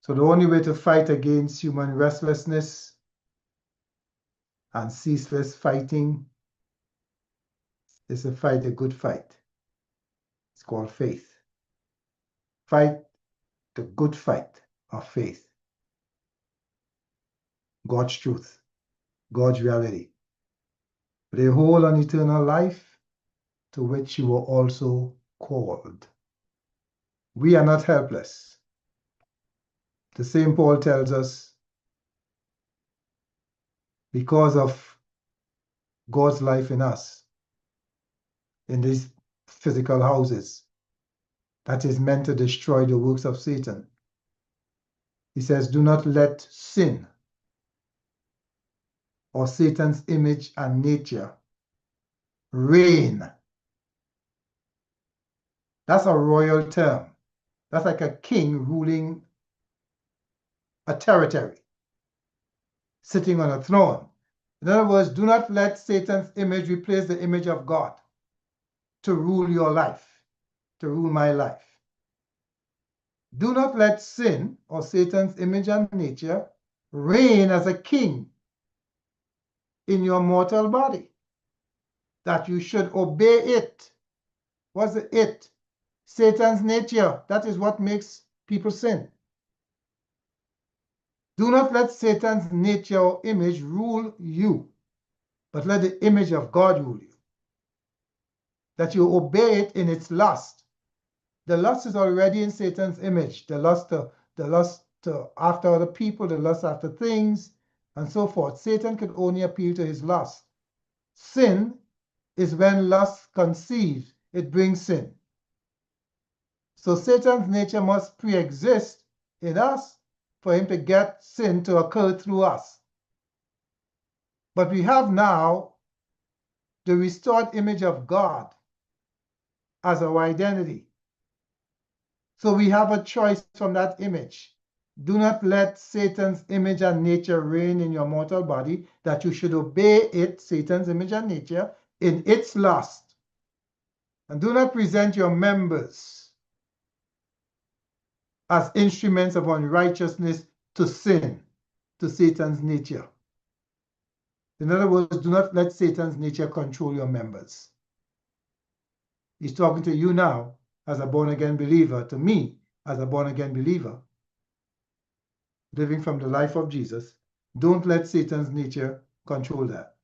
So the only way to fight against human restlessness and ceaseless fighting is to fight a good fight. It's called faith. Fight the good fight of faith. God's truth, God's reality. Lay hold on eternal life to which you were also called. We are not helpless. The same Paul tells us, because of God's life in us, in these physical houses, that is meant to destroy the works of Satan. He says, do not let sin or Satan's image and nature reign. That's a royal term. That's like a king ruling a territory, sitting on a throne. In other words, do not let Satan's image replace the image of God to rule your life, to rule my life. Do not let sin or Satan's image and nature reign as a king in your mortal body, that you should obey it. What's the it? Satan's nature. That is what makes people sin. Do not let Satan's nature or image rule you, but let the image of God rule you. That you obey it in its lust. The lust is already in Satan's image. The lust after other people, the lust after things, and so forth. Satan can only appeal to his lust. Sin is when lust conceives, it brings sin. So Satan's nature must pre-exist in us for him to get sin to occur through us. But we have now the restored image of God as our identity. So we have a choice from that image. Do not let Satan's image and nature reign in your mortal body, that you should obey it, Satan's image and nature, in its lust. And do not present your members as instruments of unrighteousness to sin, to Satan's nature. In other words, do not let Satan's nature control your members. He's talking to you now as a born-again believer, to me as a born-again believer, living from the life of Jesus. Don't let Satan's nature control that.